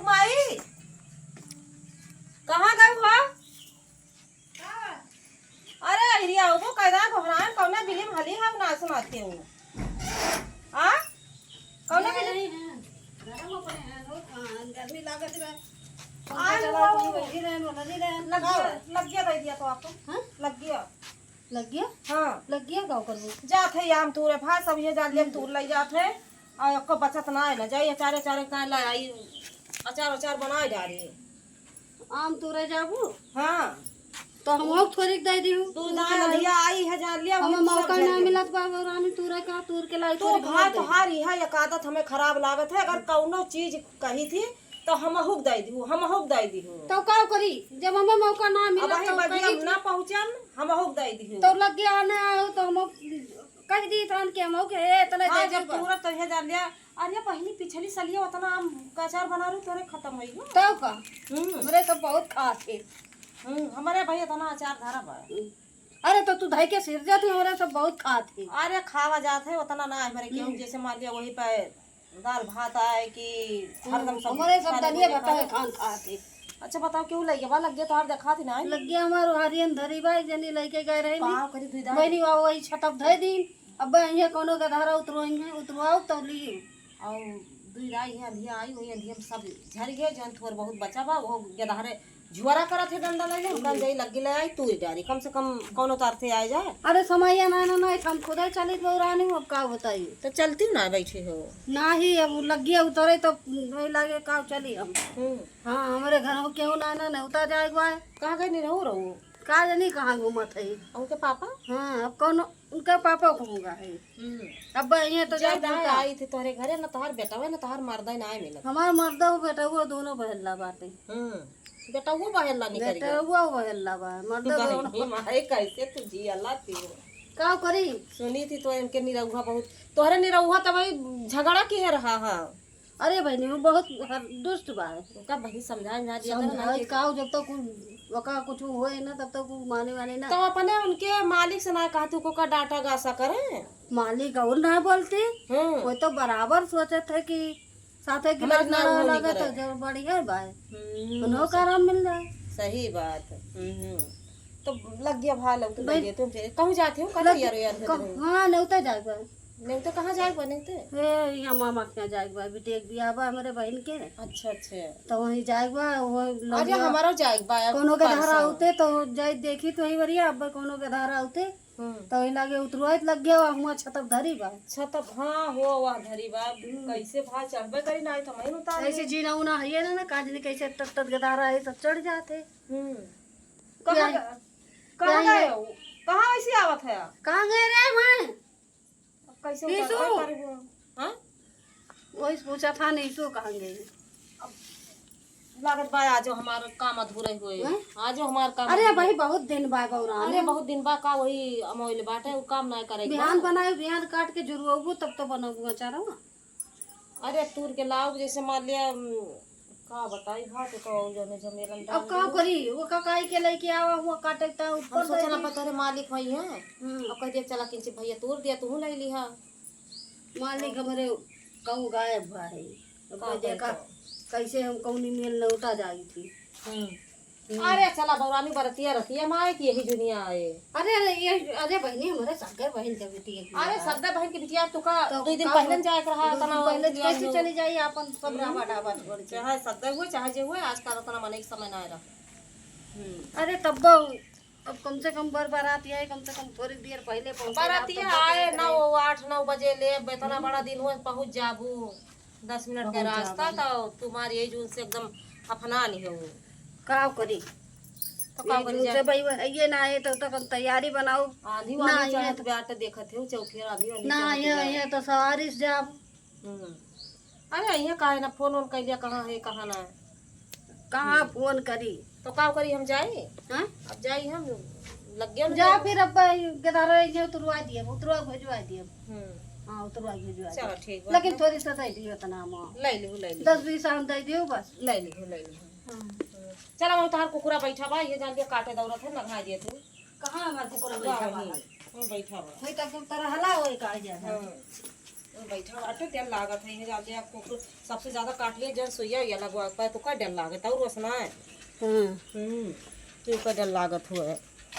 माई कहाँ गए हुआ? अरे हिरिया वो कैदा घबरान कौना बिली भली हम ना सुनाते हो आ कौना बिली गर्मी लागत है लग गया दे दिया तो आपको हाँ? लग गया हाँ लग गया गाँव करबो जात है आम तूर भाई सब ये जात लेम तूर ले जात है और को बचत ना है ना जाई अचार अचार का ला आई अचार अचार बनाए जा रही आम तोरे जाबू हां तो हम थोड़ी दे दियो तू ना लिया आई है जा लिया हमें मौका ना मिलत बाबू रानी तोरे का तोर के लाई तो भाई तो हारी है एक आदत हमें खराब लागत है अगर कौनो चीज कही थी तो हम हुक दे दी तो का करी जब हमें मौका ना मिला अब बगिया ना पहुंचन हम हुक दे दी तो लग गया आने आओ तो हम कह दी थान के हम के इतने दे जब पूरा तो है जा लिया अरे पहली पिछली सलिया उतना आम का अचार बना रही तोरे खत्म होई गो तो का हमरे तो बहुत खास है हमारे भैया इतना अचार धारा बा अरे तो तू धाई के सिर जाती हमारे सब बहुत खात है अरे खावा जात है उतना ना है मेरे गेहूं जैसे मान लिया वही पे दाल भात आए कि हरदम सब हमारे सब दलिया भाता है खान खात है अच्छा बताओ क्यों लग गया लग गया तो हर देखा थी ना लग गया हमारो हरियन धरी बाई जनी लेके गए रहे पाव करी दुई दाल बहनी बाबू वही छटप धै दिन अब ये कोनो के धारा उतरवाओ तो ली और दुई राई है अंधिया आई वही अंधिया में सब झड़ गए जन थोर बहुत बचा बा वो गधारे जुआरा करत है डंडा ले ले कल जाई लग ले आई तू डारी कम से कम कोनो तार से आ जाए अरे समय ना हम खुद ही चली बौरानी अब का बताइए तो चलती ना बैठे हो ना ही अब लग गया उतरे तो नहीं लगे का चली हम हाँ हमारे घर में क्यों ना नहीं उतर जाएगा कहाँ गए नहीं रहू का जानी कहाँ घूमत है उनके पापा हाँ अब कौन उनका पापा कहूँगा है अब ये तो आई थी तोहरे घरे ना तोहर बेटा ना तोहर मर्दा ना आए मिला हमार मर्दा बेटा वो दोनों बहल्ला बाटे बेटा वो बहल्ला नहीं करेगा बेटा वो बहल्ला बा मर्दा दोनों मारे कैसे तू जी अल्लाह ती का करी सुनी थी तो इनके निरहुआ बहुत तोहरे निरहुआ तो भाई झगड़ा की है रहा है अरे बहनी वो बहुत दुष्ट बा है का बही समझा दिया समझा का जब तक वका कुछ होए ना तब तक माने वाले ना तो अपने उनके मालिक से ना कहा तू को का डाटा गासा करे मालिक और ना बोलते वो तो बराबर सोचे थे कि साथे के लगा तो जब बढ़िया बाय उन्हों का आराम मिल जाए सही बात तो लग गया भाल तो लग गया तुम कहूं जाते हो कल यार हां नौता जाएगा नहीं तो कहाँ जाएगा नहीं तो ए यहाँ मामा के जाएगा बेटे एक बियाह बा हमारे बहन के अच्छा तो वहीं जाएगा वो अरे हमारा जाएगा कोनो के धारा होते तो जाए देखी तो वही बढ़िया अब कोनो के धारा होते तो वही लागे उतरवाइत लग गया हुआ छतप धरी बा छतप हाँ हो वह धरी बा कैसे भाई चढ़बे करी ना तो मैं उतार ऐसे जीना उना है ना काजनी कैसे तट के धारा है सब चढ़ जाते कहाँ गए हो कहाँ ऐसे आवत है कहाँ गए रे मैं कैसे हाँ वही पूछा था नहीं सो कहाँ गए लागत बा आज हमारा काम अधूरे हुए आज हमारा काम अरे भाई बहुत दिन बा गौरा अरे बहुत दिन बा का वही अमोइल बाटे वो काम ना करेगा बिहान बनाए बिहान काट के जुड़वाबू तब तो बनाऊंगा चारा अरे तूर के लाओ जैसे मान लिया का बताई भात को जने जमेरन अब का करी वो काकाई के लेके आवा हुआ काटता ऊपर सोचना पता रे मालिक भाई है अब कह दिया चला किंची भैया तोड़ दिया तू ले लिहा मालिक हमारे कहूँ गायब भाई अब देखा कैसे हम कौनी मेल लौटा जाई थी अरे चला बौरानी बरतिया रतिया माए की यही दुनिया आए अरे ये अरे बहनी हमारे सगे बहन के बेटी है अरे सगे बहन के बिटिया तो का 2 दिन पहले जाए रहा तना पहले कैसे चली जाई अपन सब रावा डाबा छोड़ चाहे सगे हुए चाहे जे हुए आज का तना मने एक समय ना रहा अरे तब अब कम से कम बारात आए कम से कम थोड़ी देर पहले पहुंचे बारातिया आए 8-9 बजे ले इतना बड़ा दिन हुआ पहुंच जाबू 10 मिनट के रास्ता तो तुम्हारी ये जून से एकदम अफना नहीं हो का करी तो का करी जब भाई ये ना है तो तैयारी बनाओ आधी वाली चाहे तो बैठ देखत हो चौकी आधी वाली ना ये तो सवारी से जाब अरे ये काहे ना फोन ऑन कर लिया कहां है कहां ना कहां फोन करी तो का करी हम जाए हां अब जाई हम लग गया जा फिर अब गदारा ये उतरवा भेजवा दिए हाँ उतरवा भेजवा चलो ठीक है लेकिन थोड़ी सा दे दियो तना मां ले ली 10-20 आम दे दियो बस ले ली चलो हम तोहार कुकुरा बैठा बा ये जान के काटे दौड़त है लगा दिए तू कहां हमार कुकुरा बैठा बा बैठा बा होई तक तरह हला होई का जा बैठा बाटे डर लागत है, जाते आपको सबसे ज्यादा काट लिए जन सुइया या लगवा पाए तो का डर लागत और रोसना है। तो का डर लागत हुआ है।